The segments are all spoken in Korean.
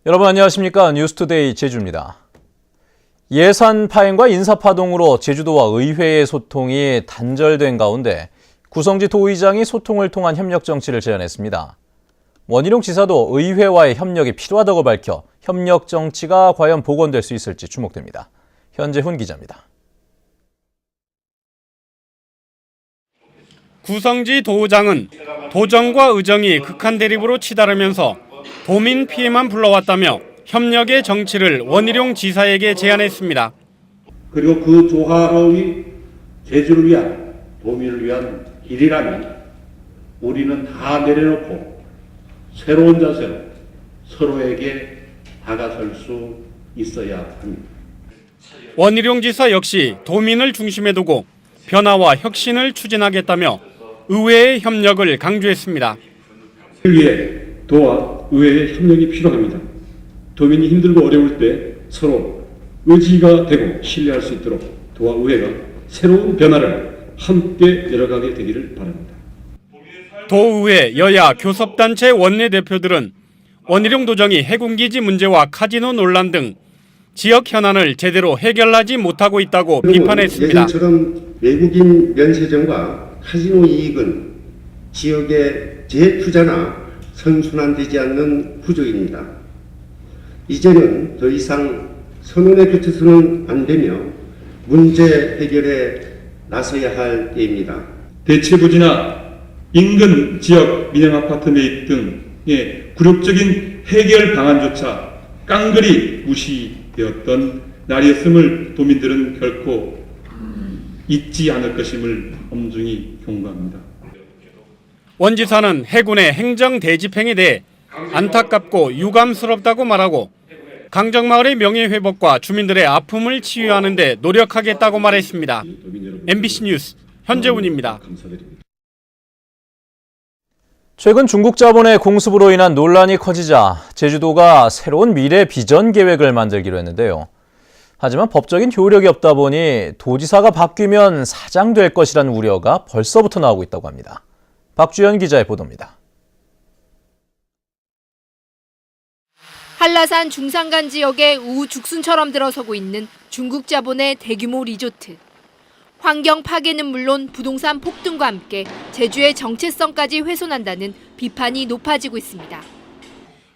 여러분 안녕하십니까? 뉴스투데이 제주입니다. 예산 파행과 인사 파동으로 제주도와 의회의 소통이 단절된 가운데 구성지 도의장이 소통을 통한 협력 정치를 제안했습니다. 원희룡 지사도 의회와의 협력이 필요하다고 밝혀 협력 정치가 과연 복원될 수 있을지 주목됩니다. 현재훈 기자입니다. 구성지 도의장은 도정과 의정이 극한 대립으로 치달으면서 도민 피해만 불러왔다며 협력의 정치를 원희룡 지사에게 제안했습니다. 그리고 그 조화로움이 제주를 위한, 도민을 위한 길이라면 우리는 다 내려놓고 새로운 자세로 서로에게 다가설 수 있어야 합니다. 원희룡 지사 역시 도민을 중심에 두고 변화와 혁신을 추진하겠다며 의회의 협력을 강조했습니다. 이를 위해 도와 의회의 협력이 필요합니다. 도민이 힘들고 어려울 때 서로 의지가 되고 신뢰할 수 있도록 도와 의회가 새로운 변화를 함께 열어가게 되기를 바랍니다. 도의회 여야 교섭단체 원내대표들은 원희룡 도정이 해군기지 문제와 카지노 논란 등 지역 현안을 제대로 해결하지 못하고 있다고 비판했습니다. 예전처럼 외국인 면세점과 카지노 이익은 지역의 재투자나 선순환되지 않는 구조입니다. 이제는 더 이상 선언에 그쳐서는 안 되며 문제 해결에 나서야 할 때입니다. 대체부지나 인근 지역 민영 아파트 매입 등의 굴욕적인 해결 방안조차 깡그리 무시되었던 날이었음을 도민들은 결코 잊지 않을 것임을 엄중히 경고합니다. 원 지사는 해군의 행정 대집행에 대해 안타깝고 유감스럽다고 말하고 강정마을의 명예회복과 주민들의 아픔을 치유하는 데 노력하겠다고 말했습니다. MBC 뉴스 현재훈입니다. 최근 중국 자본의 공습으로 인한 논란이 커지자 제주도가 새로운 미래 비전 계획을 만들기로 했는데요. 하지만 법적인 효력이 없다 보니 도지사가 바뀌면 사장될 것이라는 우려가 벌써부터 나오고 있다고 합니다. 박주연 기자의 보도입니다. 한라산 중산간 지역에 우후죽순처럼 들어서고 있는 중국 자본의 대규모 리조트. 환경 파괴는 물론 부동산 폭등과 함께 제주의 정체성까지 훼손한다는 비판이 높아지고 있습니다.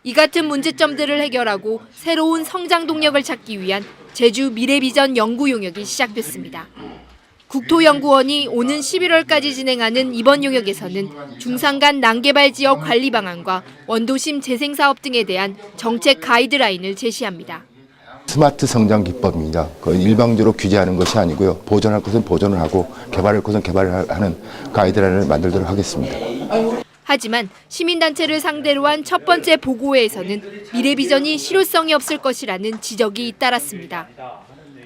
이 같은 문제점들을 해결하고 새로운 성장 동력을 찾기 위한 제주 미래비전 연구 용역이 시작됐습니다. 국토연구원이 오는 11월까지 진행하는 이번 용역에서는 중산간 난개발 지역 관리 방안과 원도심 재생 사업 등에 대한 정책 가이드라인을 제시합니다. 스마트 성장 기법입니다. 그건 일방적으로 규제하는 것이 아니고요. 보존할 것은 보존을 하고 개발할 것은 개발을 하는 가이드라인을 만들도록 하겠습니다. 하지만 시민단체를 상대로 한 첫 번째 보고회에서는 미래비전이 실효성이 없을 것이라는 지적이 잇따랐습니다.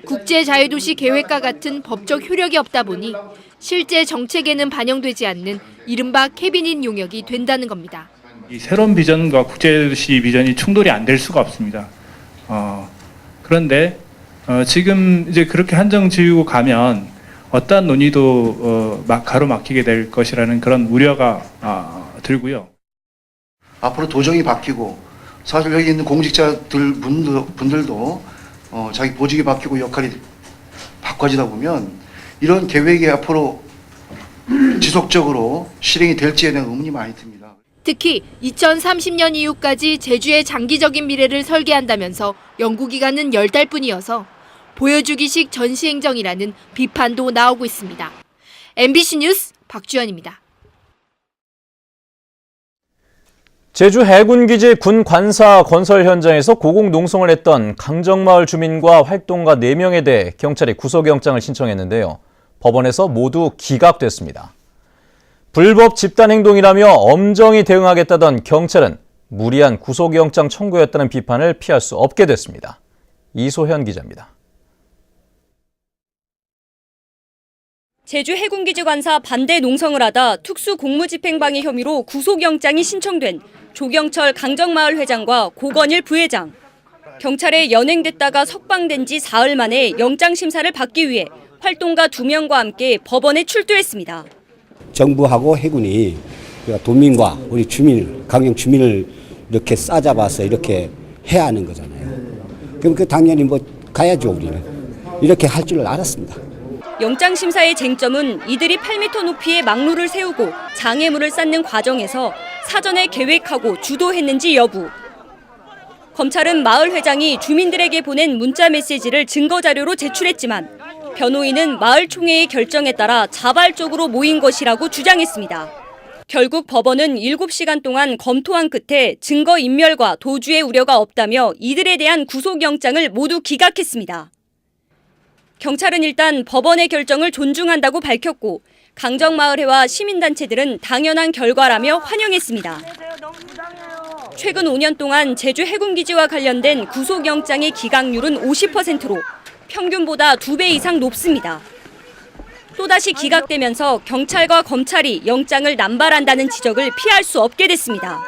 국제자유도시 계획과 같은 법적 효력이 없다 보니 실제 정책에는 반영되지 않는 이른바 캐비닛 용역이 된다는 겁니다. 이 새로운 비전과 국제도시 비전이 충돌이 안 될 수가 없습니다. 그런데 지금 이제 그렇게 한정 지우고 가면 어떠한 논의도 가로막히게 될 것이라는 그런 우려가 들고요. 앞으로 도정이 바뀌고 사실 여기 있는 공직자들 분들도 자기 보직이 바뀌고 역할이 바꿔지다 보면 이런 계획이 앞으로 지속적으로 실행이 될지에 대한 의문이 많이 듭니다. 특히 2030년 이후까지 제주의 장기적인 미래를 설계한다면서 연구기간은 10달뿐이어서 보여주기식 전시행정이라는 비판도 나오고 있습니다. MBC 뉴스 박주연입니다. 제주 해군기지 군 관사 건설 현장에서 고공농성을 했던 강정마을 주민과 활동가 4명에 대해 경찰이 구속영장을 신청했는데요. 법원에서 모두 기각됐습니다. 불법 집단행동이라며 엄정히 대응하겠다던 경찰은 무리한 구속영장 청구였다는 비판을 피할 수 없게 됐습니다. 이소현 기자입니다. 제주 해군기지 관사 반대 농성을 하다 특수공무집행방해 혐의로 구속영장이 신청된 조경철 강정마을 회장과 고건일 부회장. 경찰에 연행됐다가 석방된 지 사흘 만에 영장심사를 받기 위해 활동가 2명과 함께 법원에 출두했습니다. 정부하고 해군이 도민과 우리 주민, 강경 주민을 이렇게 싸잡아서 이렇게 해야 하는 거잖아요. 그럼 그 당연히 뭐 가야죠, 우리는. 이렇게 할 줄 알았습니다. 영장심사의 쟁점은 이들이 8m 높이의 막루를 세우고 장애물을 쌓는 과정에서 사전에 계획하고 주도했는지 여부. 검찰은 마을 회장이 주민들에게 보낸 문자 메시지를 증거 자료로 제출했지만 변호인은 마을 총회의 결정에 따라 자발적으로 모인 것이라고 주장했습니다. 결국 법원은 7시간 동안 검토한 끝에 증거인멸과 도주의 우려가 없다며 이들에 대한 구속영장을 모두 기각했습니다. 경찰은 일단 법원의 결정을 존중한다고 밝혔고 강정마을회와 시민단체들은 당연한 결과라며 환영했습니다. 최근 5년 동안 제주 해군기지와 관련된 구속영장의 기각률은 50%로 평균보다 2배 이상 높습니다. 또다시 기각되면서 경찰과 검찰이 영장을 남발한다는 지적을 피할 수 없게 됐습니다.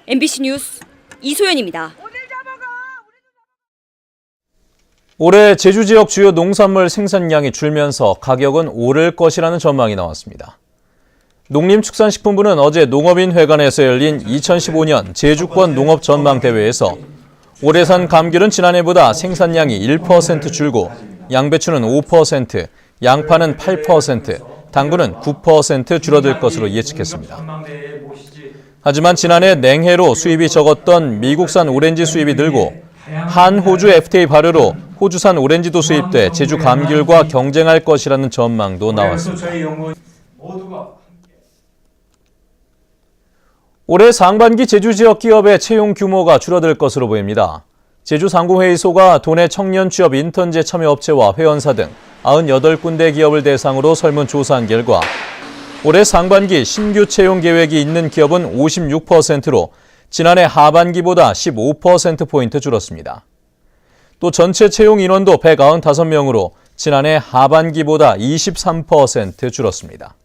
MBC 뉴스 이소연입니다. 올해 제주 지역 주요 농산물 생산량이 줄면서 가격은 오를 것이라는 전망이 나왔습니다. 농림축산식품부는 어제 농업인회관에서 열린 2015년 제주권 농업전망대회에서 올해산 감귤은 지난해보다 생산량이 1% 줄고 양배추는 5%, 양파는 8%, 당근은 9% 줄어들 것으로 예측했습니다. 하지만 지난해 냉해로 수입이 적었던 미국산 오렌지 수입이 늘고 한호주 FTA 발효로 호주산 오렌지도 수입돼 제주 감귤과 경쟁할 것이라는 전망도 나왔습니다. 올해 상반기 제주 지역 기업의 채용 규모가 줄어들 것으로 보입니다. 제주상공회의소가 도내 청년 취업 인턴제 참여 업체와 회원사 등 98군데 기업을 대상으로 설문조사한 결과 올해 상반기 신규 채용 계획이 있는 기업은 56%로 지난해 하반기보다 15%포인트 줄었습니다. 또 전체 채용 인원도 195명으로 지난해 하반기보다 23% 줄었습니다.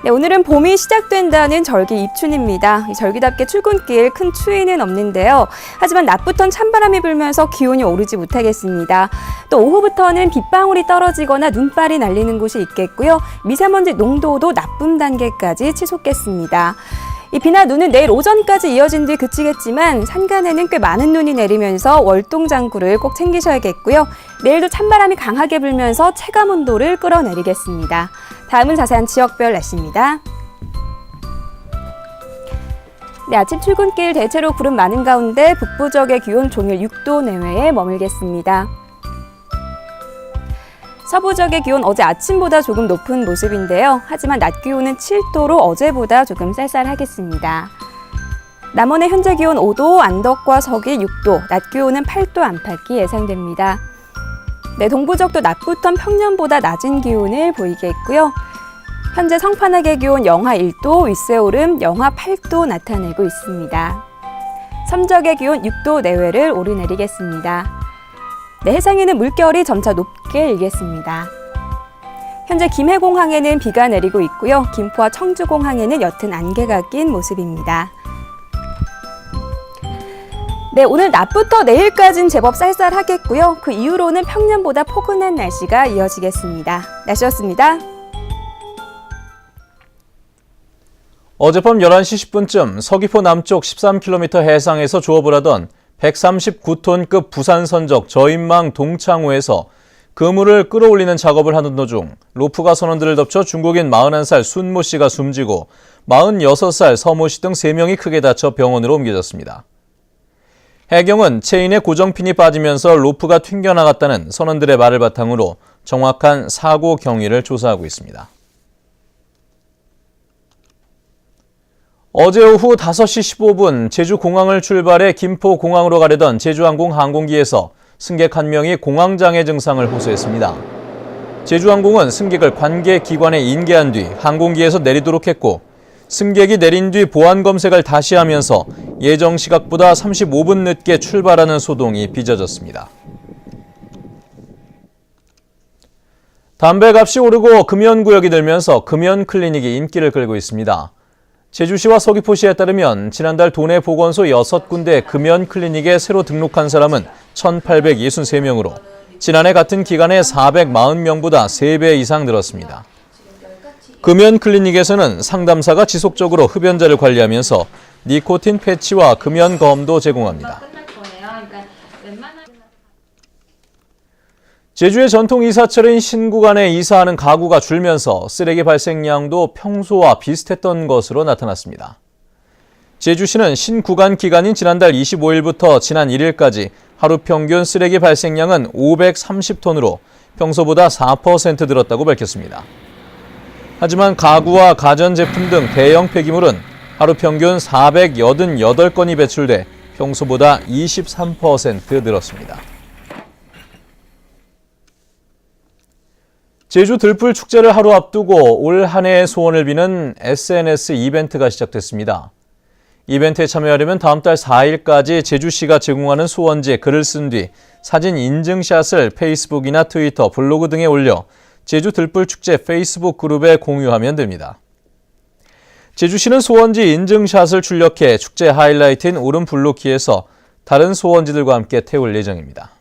네, 오늘은 봄이 시작된다는 절기 입춘입니다. 절기답게 출근길 큰 추위는 없는데요. 하지만 낮부터는 찬바람이 불면서 기온이 오르지 못하겠습니다. 또 오후부터는 빗방울이 떨어지거나 눈발이 날리는 곳이 있겠고요. 미세먼지 농도도 나쁨 단계까지 치솟겠습니다. 이 비나 눈은 내일 오전까지 이어진 뒤 그치겠지만 산간에는 꽤 많은 눈이 내리면서 월동장구를 꼭 챙기셔야겠고요. 내일도 찬바람이 강하게 불면서 체감온도를 끌어내리겠습니다. 다음은 자세한 지역별 날씨입니다. 네, 아침 출근길 대체로 구름 많은 가운데 북부 지역의 기온 종일 6도 내외에 머물겠습니다. 서부 지역의 기온 어제 아침보다 조금 높은 모습인데요. 하지만 낮 기온은 7도로 어제보다 조금 쌀쌀하겠습니다. 남원의 현재 기온 5도, 안덕과 서기 6도, 낮 기온은 8도 안팎이 예상됩니다. 네, 동부 지역도 낮부터는 평년보다 낮은 기온을 보이겠고요. 현재 성판악의 기온 영하 1도, 윗세오름 영하 8도 나타내고 있습니다. 섬적의 기온 6도 내외를 오르내리겠습니다. 네, 해상에는 물결이 점차 높게 일겠습니다. 현재 김해공항에는 비가 내리고 있고요. 김포와 청주공항에는 옅은 안개가 낀 모습입니다. 네, 오늘 낮부터 내일까지는 제법 쌀쌀하겠고요. 그 이후로는 평년보다 포근한 날씨가 이어지겠습니다. 날씨였습니다. 어젯밤 11시 10분쯤 서귀포 남쪽 13km 해상에서 조업을 하던 139톤급 부산선적 저인망 동창호에서 그물을 끌어올리는 작업을 하는 도중 로프가 선원들을 덮쳐 중국인 41살 순모 씨가 숨지고 46살 서모 씨 등 3명이 크게 다쳐 병원으로 옮겨졌습니다. 해경은 체인에 고정핀이 빠지면서 로프가 튕겨나갔다는 선원들의 말을 바탕으로 정확한 사고 경위를 조사하고 있습니다. 어제 오후 5시 15분 제주공항을 출발해 김포공항으로 가려던 제주항공 항공기에서 승객 1명이 공황장애 증상을 호소했습니다. 제주항공은 승객을 관계기관에 인계한 뒤 항공기에서 내리도록 했고 승객이 내린 뒤 보안검색을 다시 하면서 예정 시각보다 35분 늦게 출발하는 소동이 빚어졌습니다. 담배값이 오르고 금연구역이 늘면서 금연클리닉이 인기를 끌고 있습니다. 제주시와 서귀포시에 따르면 지난달 도내 보건소 6군데 금연클리닉에 새로 등록한 사람은 1,863명으로 지난해 같은 기간에 440명보다 3배 이상 늘었습니다. 금연 클리닉에서는 상담사가 지속적으로 흡연자를 관리하면서 니코틴 패치와 금연검도 제공합니다. 제주의 전통 이사철인 신구간에 이사하는 가구가 줄면서 쓰레기 발생량도 평소와 비슷했던 것으로 나타났습니다. 제주시는 신구간 기간인 지난달 25일부터 지난 1일까지 하루 평균 쓰레기 발생량은 530톤으로 평소보다 4% 늘었다고 밝혔습니다. 하지만 가구와 가전제품 등 대형 폐기물은 하루 평균 488건이 배출돼 평소보다 23% 늘었습니다. 제주 들풀 축제를 하루 앞두고 올 한 해의 소원을 비는 SNS 이벤트가 시작됐습니다. 이벤트에 참여하려면 다음 달 4일까지 제주시가 제공하는 소원지에 글을 쓴 뒤 사진 인증샷을 페이스북이나 트위터, 블로그 등에 올려 제주 들풀 축제 페이스북 그룹에 공유하면 됩니다. 제주시는 소원지 인증샷을 출력해 축제 하이라이트인 오름 블루키에서 다른 소원지들과 함께 태울 예정입니다.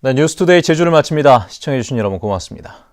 네, 뉴스투데이 제주를 마칩니다. 시청해주신 여러분 고맙습니다.